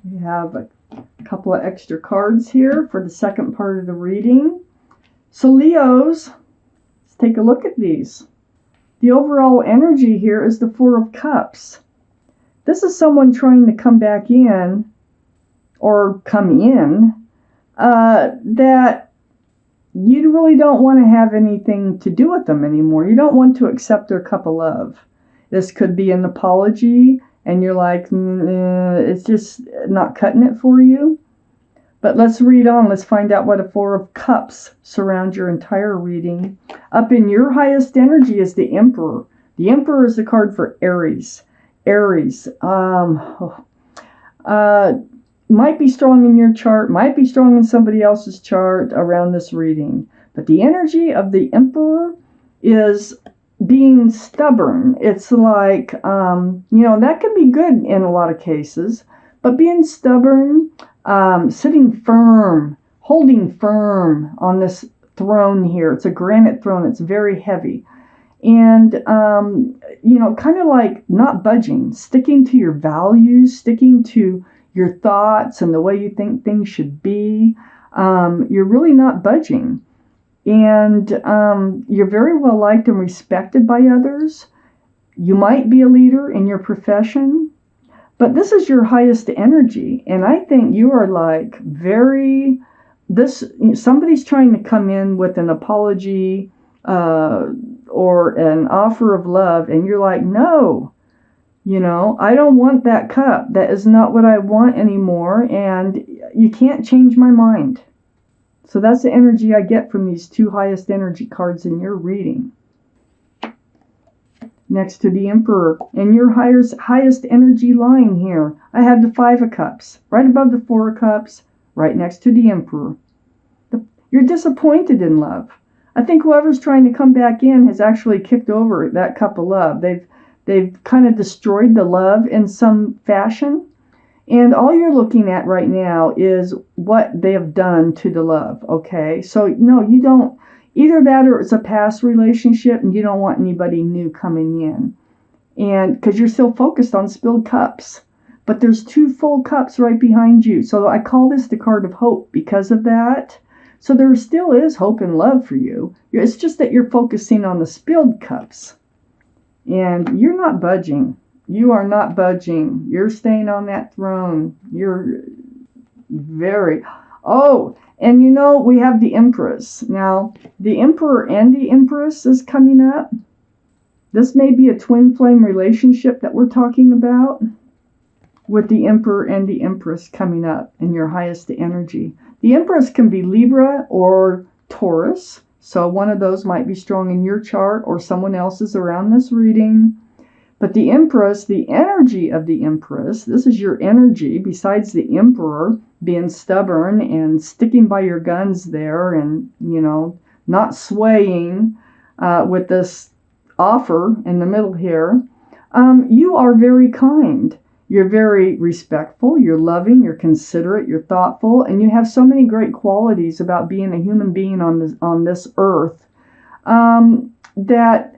We have a couple of extra cards here for the second part of the reading. So Leos, let's take a look at these. The overall energy here is the Four of Cups. This is someone trying to come back in, or come in, that you really don't want to have anything to do with them anymore. You don't want to accept their cup of love. This could be an apology, and you're like, it's just not cutting it for you. But let's read on. Let's find out what a Four of Cups surrounds your entire reading. Up in your highest energy is the Emperor. The Emperor is the card for Aries. Aries. Might be strong in your chart, might be strong in somebody else's chart around this reading. But the energy of the Emperor is being stubborn. It's like, that can be good in a lot of cases, but being stubborn, sitting firm, holding firm on this throne here. It's a granite throne. It's very heavy. And, kind of like not budging, sticking to your values, sticking to your thoughts and the way you think things should be. You're really not budging. And you're very well liked and respected by others. You might be a leader in your profession, but this is your highest energy. And I think you are like somebody's trying to come in with an apology or an offer of love, and you're like, no, I don't want that cup. That is not what I want anymore, and you can't change my mind. So that's the energy I get from these two highest energy cards in your reading. Next to the Emperor, in your highest energy line here, I have the Five of Cups, right above the Four of Cups, right next to the Emperor. You're disappointed in love. I think whoever's trying to come back in has actually kicked over that cup of love. They've kind of destroyed the love in some fashion. And all you're looking at right now is what they have done to the love, okay? So, no, you don't. Either that or it's a past relationship and you don't want anybody new coming in. And because you're still focused on spilled cups. But there's two full cups right behind you. So I call this the card of hope because of that. So there still is hope and love for you. It's just that you're focusing on the spilled cups. And you're not budging. You are not budging. You're staying on that throne. You're very... Oh, and we have the Empress. Now, the Emperor and the Empress is coming up. This may be a twin flame relationship that we're talking about with the Emperor and the Empress coming up in your highest energy. The Empress can be Libra or Taurus. So one of those might be strong in your chart or someone else's around this reading. But the Empress, the energy of the Empress, this is your energy, besides the Emperor being stubborn and sticking by your guns there and, not swaying with this offer in the middle here. You are very kind. You're very respectful, you're loving, you're considerate, you're thoughtful, and you have so many great qualities about being a human being on this earth that,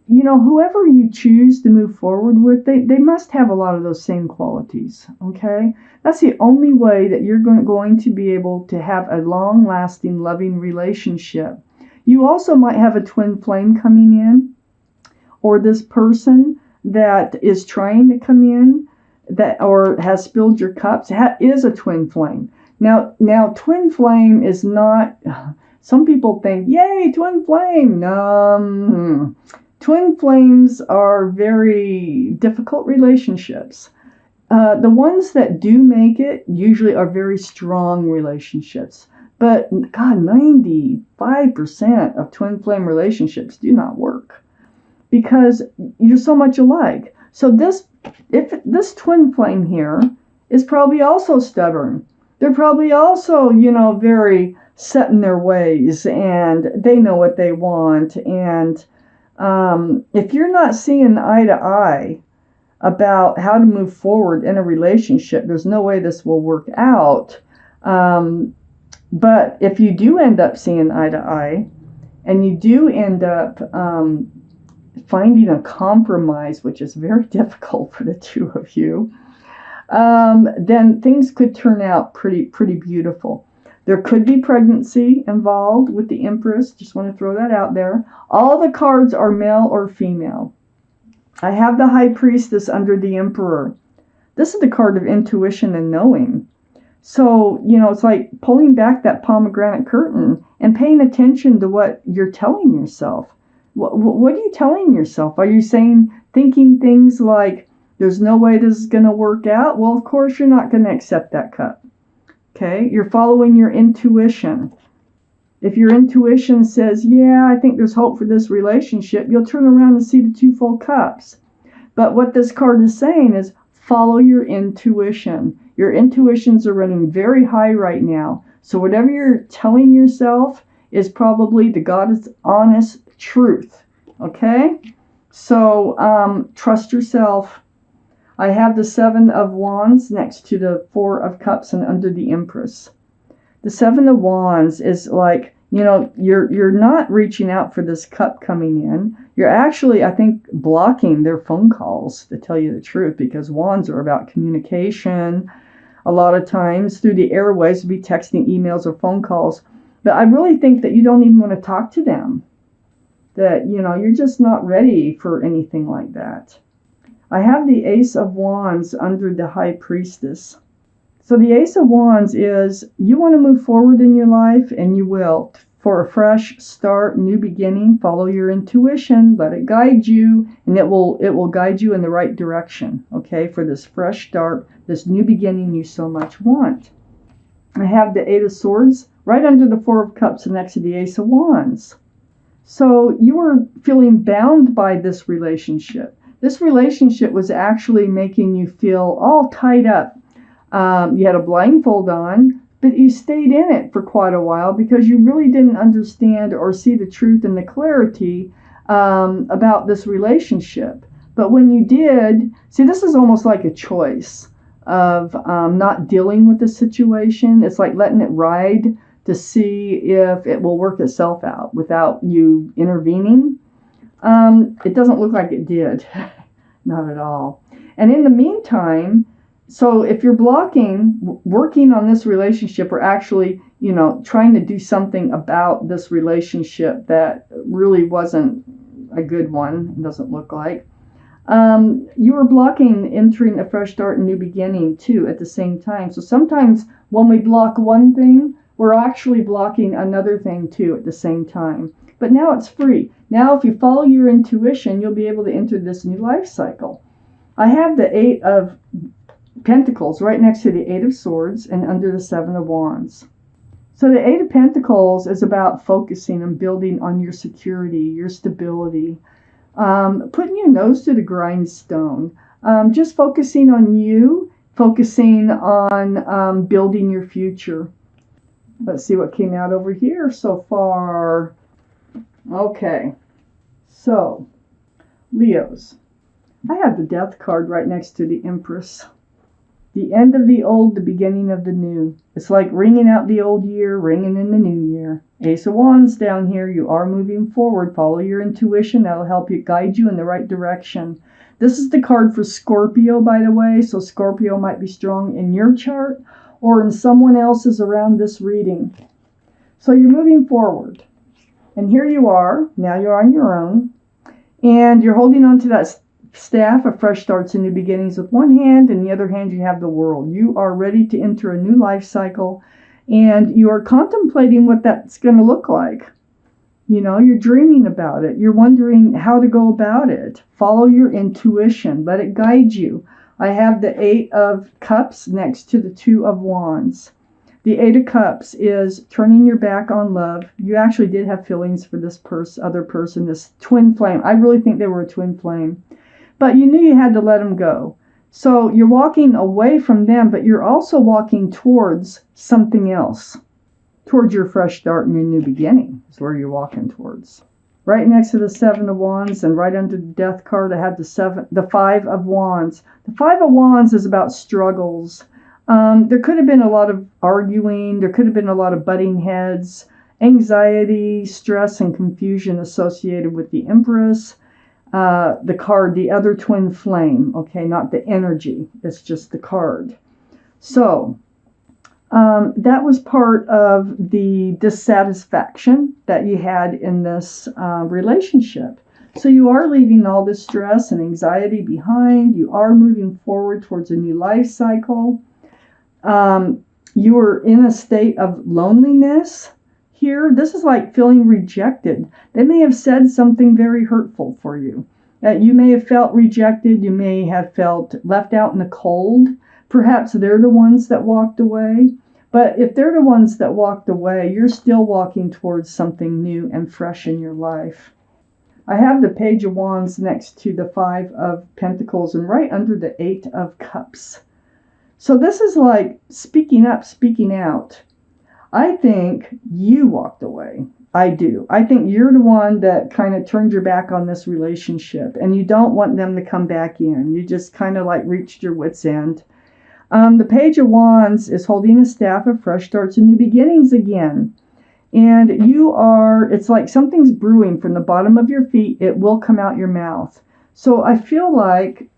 whoever you choose to move forward with, they must have a lot of those same qualities, okay? That's the only way that you're going to be able to have a long-lasting, loving relationship. You also might have a twin flame coming in, or this person that is trying to come in or has spilled your cups is a twin flame. Now twin flame is not, some people think, yay, twin flame. No, twin flames are very difficult relationships. The ones that do make it usually are very strong relationships. But God, 95% of twin flame relationships do not work because you're so much alike. So this twin flame here is probably also stubborn. They're probably also, very set in their ways and they know what they want. And if you're not seeing eye to eye about how to move forward in a relationship, there's no way this will work out. But if you do end up seeing eye to eye and you do end up finding a compromise, which is very difficult for the two of you, then things could turn out pretty beautiful. There could be pregnancy involved with the Empress. Just want to throw that out there. All the cards are male or female. I have the High Priestess under the Emperor. This is the card of intuition and knowing. So, it's like pulling back that pomegranate curtain and paying attention to what you're telling yourself. What are you telling yourself? Are you thinking things like, there's no way this is going to work out? Well, of course, you're not going to accept that cup. Okay? You're following your intuition. If your intuition says, yeah, I think there's hope for this relationship, you'll turn around and see the 2 full cups. But what this card is saying is, follow your intuition. Your intuitions are running very high right now. So whatever you're telling yourself is probably the God's honest truth. Okay? So trust yourself. I have the 7 of Wands next to the 4 of Cups and under the Empress. The 7 of Wands is like, you're not reaching out for this cup coming in. You're actually, I think, blocking their phone calls, to tell you the truth, because Wands are about communication. A lot of times through the airways, be texting, emails, or phone calls. But I really think that you don't even want to talk to them. That, you're just not ready for anything like that. I have the Ace of Wands under the High Priestess. So the Ace of Wands is, you want to move forward in your life, and you will. For a fresh start, new beginning, follow your intuition, let it guide you, and it will guide you in the right direction, okay, for this fresh start, this new beginning you so much want. I have the 8 of Swords right under the 4 of Cups and next to the Ace of Wands. So you were feeling bound by this relationship. This relationship was actually making you feel all tied up. You had a blindfold on, but you stayed in it for quite a while because you really didn't understand or see the truth and the clarity about this relationship. But when you did, see, this is almost like a choice of not dealing with the situation. It's like letting it ride to see if it will work itself out without you intervening. It doesn't look like it did. Not at all. And in the meantime, so if you're blocking working on this relationship or actually, trying to do something about this relationship that really wasn't a good one, it doesn't look like, you were blocking entering a fresh start and new beginning too at the same time. So sometimes when we block one thing, we're actually blocking another thing too at the same time. But now it's free. Now if you follow your intuition, you'll be able to enter this new life cycle. I have the 8 of Pentacles right next to the 8 of Swords and under the 7 of Wands. So the 8 of Pentacles is about focusing and building on your security, your stability, putting your nose to the grindstone, just focusing on you, focusing on building your future. Let's see what came out over here so far. Okay, so Leos. I have the Death card right next to the Empress. The end of the old, the beginning of the new. It's like ringing out the old year, ringing in the new year. Ace of Wands down here. You are moving forward. Follow your intuition. That'll help you guide you in the right direction. This is the card for Scorpio, by the way. So Scorpio might be strong in your chart or in someone else's around this reading. So you're moving forward. And here you are. Now you're on your own. And you're holding on to that staff of fresh starts and new beginnings with one hand, and the other hand you have the world. You are ready to enter a new life cycle, and you are contemplating what that's going to look like. You're dreaming about it. You're wondering how to go about it. Follow your intuition. Let it guide you. I have the 8 of Cups next to the 2 of Wands. The 8 of Cups is turning your back on love. You actually did have feelings for this other person, this twin flame. I really think they were a twin flame. But you knew you had to let them go. So you're walking away from them, but you're also walking towards something else. Towards your fresh start and your new beginning is where you're walking towards. Right next to the 7 of Wands and right under the Death card, I have the 5 of Wands. The 5 of Wands is about struggles. There could have been a lot of arguing. There could have been a lot of butting heads, anxiety, stress, and confusion associated with the Empress. the card, the other twin flame, okay, not the energy, it's just the card. So that was part of the dissatisfaction that you had in this relationship. So you are leaving all this stress and anxiety behind. You are moving forward towards a new life cycle. You are in a state of loneliness here. This is like feeling rejected. They may have said something very hurtful for you. You may have felt rejected. You may have felt left out in the cold. Perhaps they're the ones that walked away. But if they're the ones that walked away, you're still walking towards something new and fresh in your life. I have the Page of Wands next to the Five of Pentacles and right under the Eight of Cups. So this is like speaking up, speaking out. I think you walked away. I do. I think you're the one that kind of turned your back on this relationship and you don't want them to come back in. You just kind of like reached your wit's end. The Page of Wands is holding a staff of fresh starts and new beginnings again. And it's like something's brewing from the bottom of your feet. It will come out your mouth. So I feel like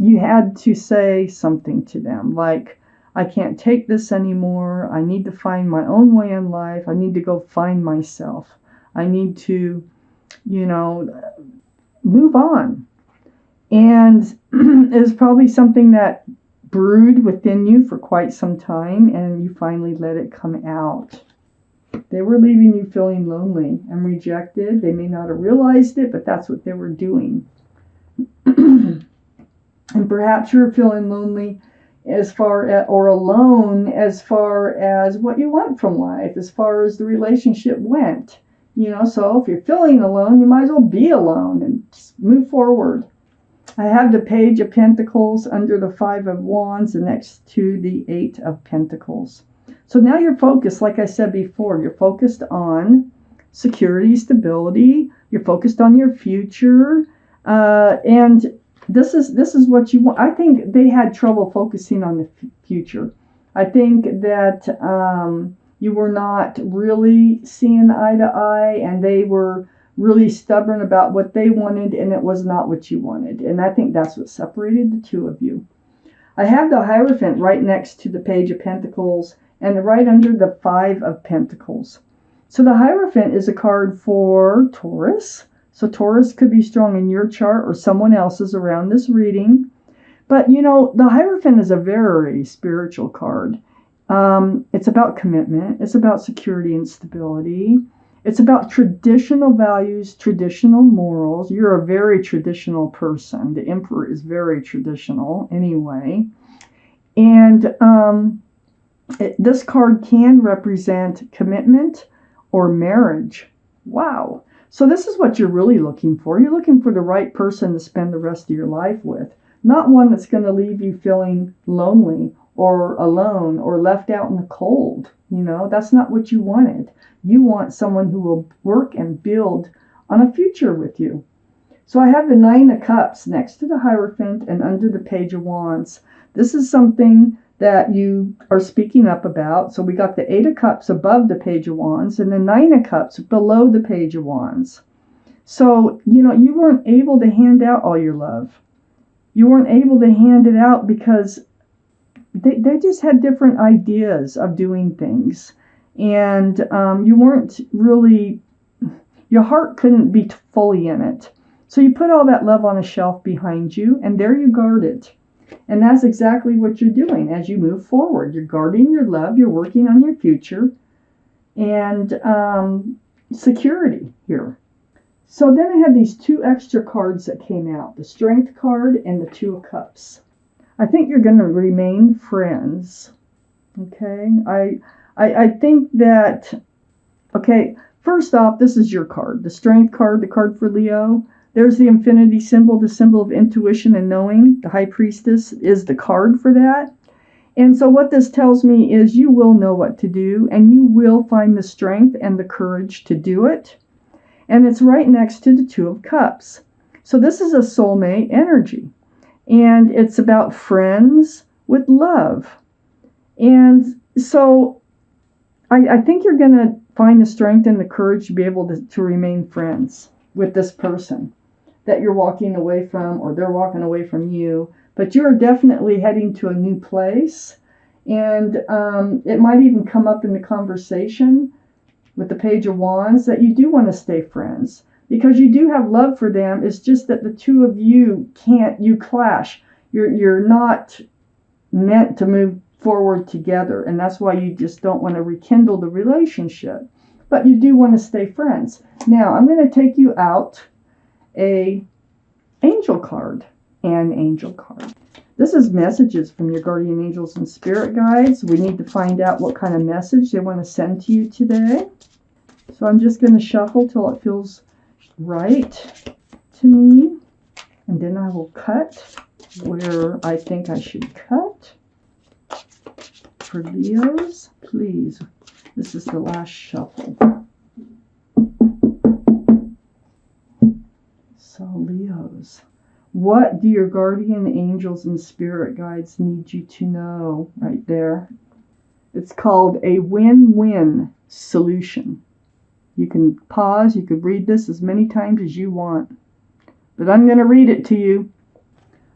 you had to say something to them, like, I can't take this anymore. I need to find my own way in life. I need to go find myself. I need to, move on. And it's probably something that brewed within you for quite some time, and you finally let it come out. They were leaving you feeling lonely and rejected. They may not have realized it, but that's what they were doing. And perhaps you're feeling lonely or alone as far as what you want from life, as far as the relationship went. So if you're feeling alone, you might as well be alone and just move forward. I have the Page of Pentacles under the Five of Wands and next to the Eight of Pentacles. So now you're focused, like I said before, you're focused on security, stability, you're focused on your future, and this is what you want. I think they had trouble focusing on the future. I think that you were not really seeing eye to eye, and they were really stubborn about what they wanted, and it was not what you wanted. And I think that's what separated the two of you. I have the Hierophant right next to the Page of Pentacles and right under the Five of Pentacles. So the Hierophant is a card for Taurus. So Taurus could be strong in your chart or someone else's around this reading. But the Hierophant is a very spiritual card. It's about commitment. It's about security and stability. It's about traditional values, traditional morals. You're a very traditional person. The Emperor is very traditional anyway. And this card can represent commitment or marriage. Wow. So this is what you're really looking for. You're looking for the right person to spend the rest of your life with. Not one that's going to leave you feeling lonely or alone or left out in the cold. That's not what you wanted. You want someone who will work and build on a future with you. So I have the Nine of Cups next to the Hierophant and under the Page of Wands. This is something that you are speaking up about. So we got the Eight of Cups above the Page of Wands and the Nine of Cups below the Page of Wands. So, you weren't able to hand out all your love. You weren't able to hand it out because they just had different ideas of doing things. And you weren't really, your heart couldn't be fully in it. So you put all that love on a shelf behind you, and there you guard it. And that's exactly what you're doing as you move forward. You're guarding your love, you're working on your future, and security here. So then I had these two extra cards that came out, the Strength card and the Two of Cups. I think you're going to remain friends. Okay? I think that, okay, first off, this is your card. The Strength card, the card for Leo. There's the infinity symbol, the symbol of intuition and knowing. The High Priestess is the card for that. And so what this tells me is you will know what to do, and you will find the strength and the courage to do it. And it's right next to the Two of Cups. So this is a soulmate energy. And it's about friends with love. And so I think you're going to find the strength and the courage to be able to remain friends with this person. that you're walking away from, or they're walking away from you, but you're definitely heading to a new place. And it might even come up in the conversation with the Page of Wands that you do want to stay friends because you do have love for them. It's just that the two of you clash. You're not meant to move forward together, and that's why you just don't want to rekindle the relationship. But you do want to stay friends. Now, I'm going to take you out an angel card. This is messages from your guardian angels and spirit guides. We need to find out what kind of message they want to send to you today. So I'm just going to shuffle till it feels right to me. And then I will cut where I think I should cut. For Leos, please. This is the last shuffle. So Leos, what do your guardian angels and spirit guides need you to know right there? It's called a win-win solution. You can pause, you could read this as many times as you want, but I'm going to read it to you.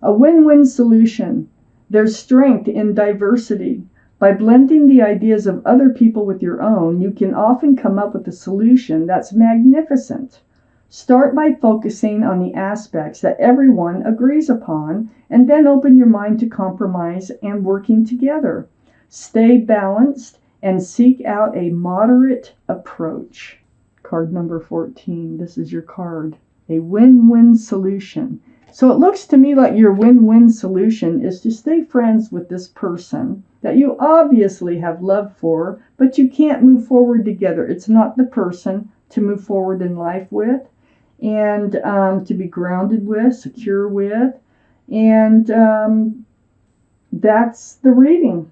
A win-win solution. There's strength in diversity. By blending the ideas of other people with your own, you can often come up with a solution that's magnificent. Start by focusing on the aspects that everyone agrees upon, and then open your mind to compromise and working together. Stay balanced and seek out a moderate approach. Card number 14. This is your card. A win-win solution. So it looks to me like your win-win solution is to stay friends with this person that you obviously have love for, but you can't move forward together. It's not the person to move forward in life with, and to be grounded with, secure with. And that's the reading.